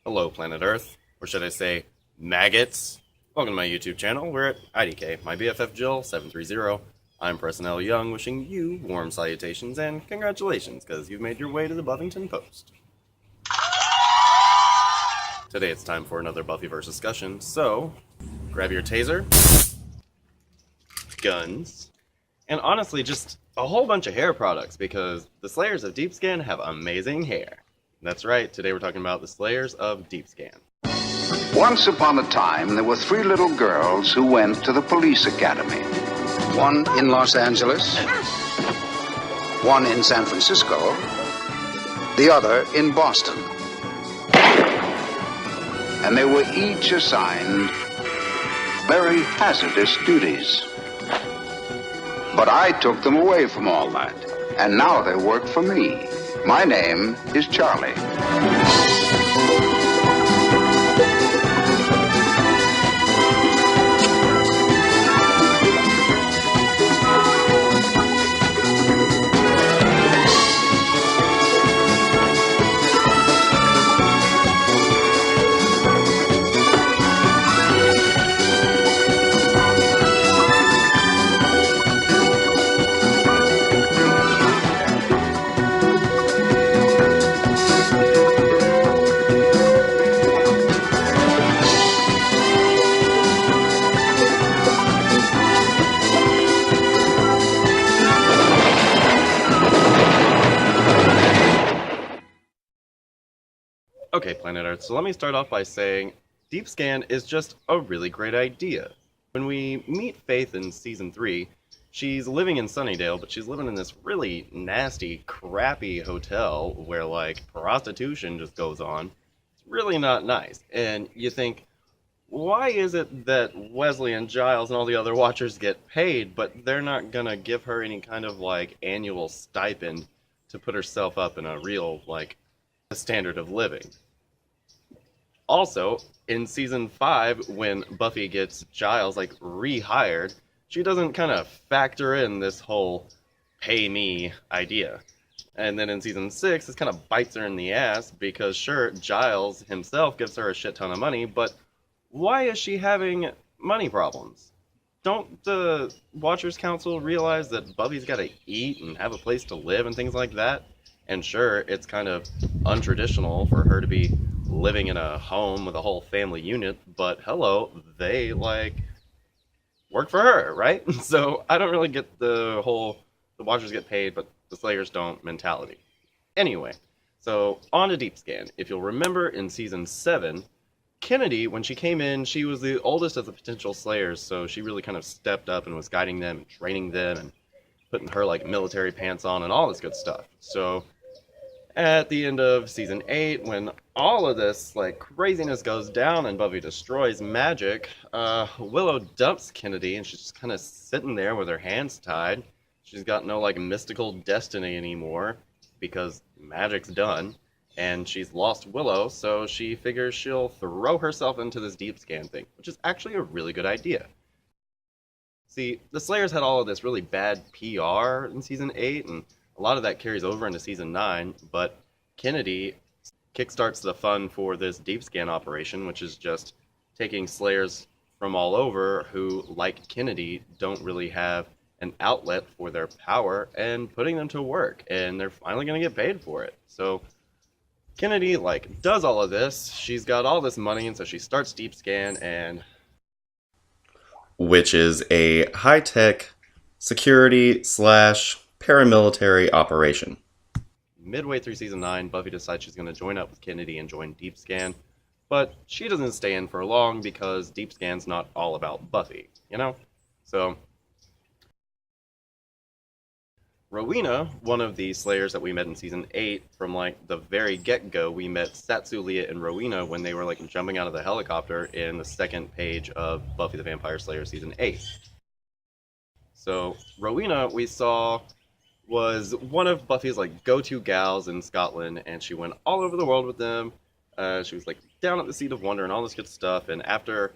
Hello, planet Earth, or should I say, maggots? Welcome to my YouTube channel. We're at IDK, my BFF Jill 730. I'm Personnel Young, wishing you warm salutations and congratulations, because you've made your way to the Buffington Post. Today it's time for another Buffyverse discussion, so grab your taser, guns, and honestly, just a whole bunch of hair products, because the Slayers of Deepscan have amazing hair. That's right, today we're talking about the Slayers of Deepscan. Once upon a time, there were three little girls who went to the police academy. One in Los Angeles, one in San Francisco, the other in Boston. And they were each assigned very hazardous duties. But I took them away from all that, and now they work for me. My name is Charlie. Okay, Planet Earth, so let me start off by saying Deepscan is just a really great idea. When we meet Faith in Season 3, she's living in Sunnydale, but she's living in this really nasty, crappy hotel where, like, prostitution just goes on. It's really not nice. And you think, why is it that Wesley and Giles and all the other Watchers get paid, but they're not gonna give her any kind of, like, annual stipend to put herself up in a real, like, standard of living? Also, in Season 5, when Buffy gets Giles, like, rehired, she doesn't kind of factor in this whole pay me idea. And then in Season 6, this kind of bites her in the ass because, sure, Giles himself gives her a shit ton of money, but why is she having money problems? Don't the Watchers Council realize that Buffy's got to eat and have a place to live and things like that? And sure, it's kind of untraditional for her to be living in a home with a whole family unit, but hello, they, like, work for her, right? So I don't really get the whole the Watchers get paid, but the Slayers don't mentality. Anyway, so on to Deepscan. If you'll remember in Season 7, Kennedy, when she came in, she was the oldest of the potential Slayers, so she really kind of stepped up and was guiding them and training them and putting her, like, military pants on and all this good stuff. So at the end of Season 8, when all of this, like, craziness goes down and Buffy destroys magic, Willow dumps Kennedy and she's just kind of sitting there with her hands tied. She's got no, like, mystical destiny anymore because magic's done, and she's lost Willow, so she figures she'll throw herself into this Deepscan thing, which is actually a really good idea. See, the Slayers had all of this really bad PR in Season 8, and a lot of that carries over into Season 9, but Kennedy kickstarts the fun for this Deepscan operation, which is just taking Slayers from all over who, like Kennedy, don't really have an outlet for their power and putting them to work, and they're finally going to get paid for it. So Kennedy, like, does all of this. She's got all this money, and so she starts Deepscan, and which is a high-tech security slash paramilitary operation. Midway through Season 9, Buffy decides she's going to join up with Kennedy and join Deepscan, but she doesn't stay in for long because Deepscan's not all about Buffy, you know? So Rowena, one of the Slayers that we met in Season 8, from, like, the very get-go, we met Satsu, Leah, and Rowena when they were, like, jumping out of the helicopter in the second page of Buffy the Vampire Slayer Season 8. So Rowena, we saw, was one of Buffy's, like, go-to gals in Scotland, and she went all over the world with them. She was, like, down at the Seat of Wonder and all this good stuff, and after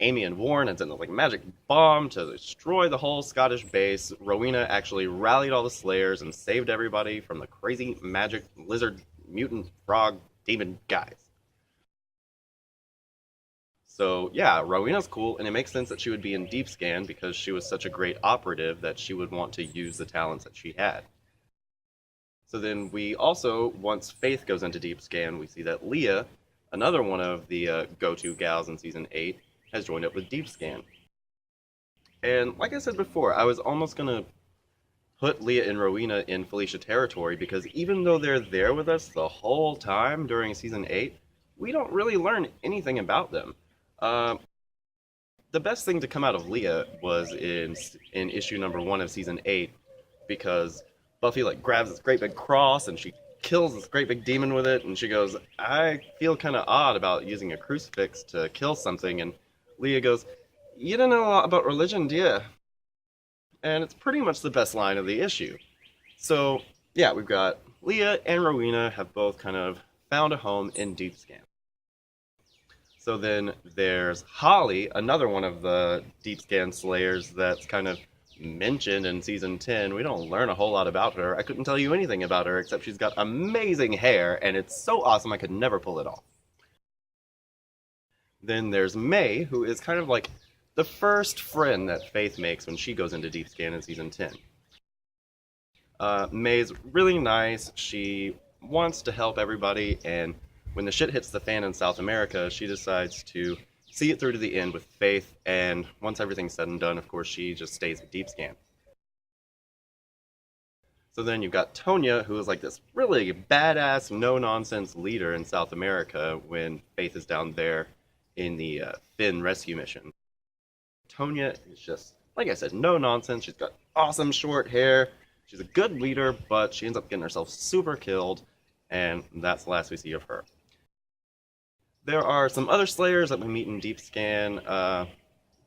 Amy and Warren had sent a, like, magic bomb to destroy the whole Scottish base, Rowena actually rallied all the Slayers and saved everybody from the crazy magic lizard mutant frog demon guys. So yeah, Rowena's cool, and it makes sense that she would be in Deepscan because she was such a great operative that she would want to use the talents that she had. So then we also, once Faith goes into Deepscan, we see that Leah, another one of the go-to gals in Season 8, has joined up with Deepscan. And like I said before, I was almost going to put Leah and Rowena in Felicia territory because even though they're there with us the whole time during Season 8, we don't really learn anything about them. The best thing to come out of Leah was in issue number 1 of Season 8 because Buffy grabs this great big cross and she kills this great big demon with it, and she goes, I feel kind of odd about using a crucifix to kill something, and Leah goes, you don't know a lot about religion, do you? And it's pretty much the best line of the issue. So, yeah, we've got Leah and Rowena have both kind of found a home in Deepscan. So then there's Holly, another one of the Deepscan Slayers that's kind of mentioned in Season 10. We don't learn a whole lot about her. I couldn't tell you anything about her except she's got amazing hair, and it's so awesome I could never pull it off. Then there's May, who is kind of like the first friend that Faith makes when she goes into Deepscan in Season 10. May's really nice. She wants to help everybody, and when the shit hits the fan in South America, she decides to see it through to the end with Faith, and once everything's said and done, of course, she just stays with Deepscan. So then you've got Tonya, who is like this really badass, no-nonsense leader in South America when Faith is down there in the Finn rescue mission. Tonya is just, like I said, no nonsense. She's got awesome short hair. She's a good leader, but she ends up getting herself super killed, and that's the last we see of her. There are some other Slayers that we meet in Deepscan.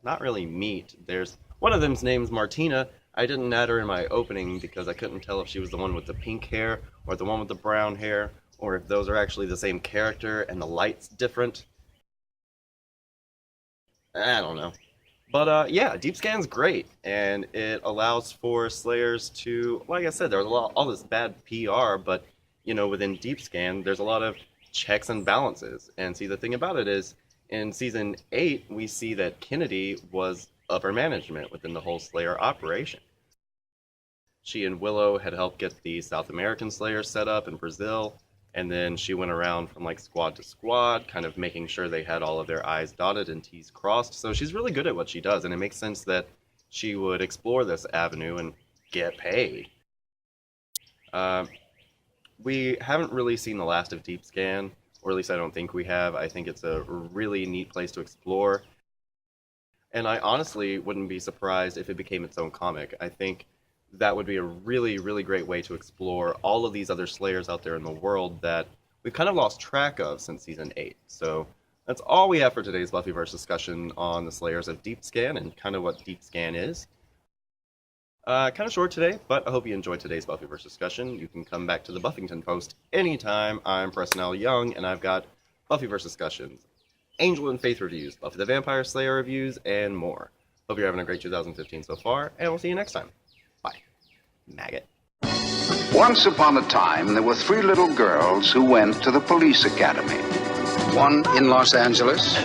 Not really meet. There's one of them's name's Martina. I didn't add her in my opening because I couldn't tell if she was the one with the pink hair or the one with the brown hair, or if those are actually the same character and the light's different. I don't know. But yeah, Deepscan's great, and it allows for Slayers to, like I said, there's all this bad PR, but, you know, within Deepscan, there's a lot of checks and balances. And see, the thing about it is, in Season 8, we see that Kennedy was upper management within the whole Slayer operation. She and Willow had helped get the South American Slayers set up in Brazil, and then she went around from squad to squad, kind of making sure they had all of their I's dotted and T's crossed. So she's really good at what she does, and it makes sense that she would explore this avenue and get paid. We haven't really seen the last of Deepscan, or at least I don't think we have. I think it's a really neat place to explore, and I honestly wouldn't be surprised if it became its own comic. I think that would be a really, really great way to explore all of these other Slayers out there in the world that we've kind of lost track of since Season 8. So that's all we have for today's Buffyverse discussion on the Slayers of Deepscan and kind of what Deepscan is. Kind of short today, but I hope you enjoyed today's Buffyverse discussion. You can come back to the Buffington Post anytime. I'm Preston L. Young, and I've got Buffyverse discussions, Angel and Faith reviews, Buffy the Vampire Slayer reviews, and more. Hope you're having a great 2015 so far, and we'll see you next time. Bye. Maggot. Once upon a time, there were 3 little girls who went to the police academy. One in Los Angeles,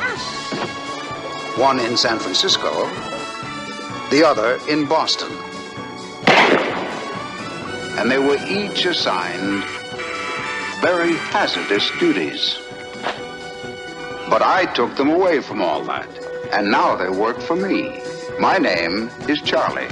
one in San Francisco, the other in Boston. And they were each assigned very hazardous duties. But I took them away from all that, and now they work for me. My name is Charlie.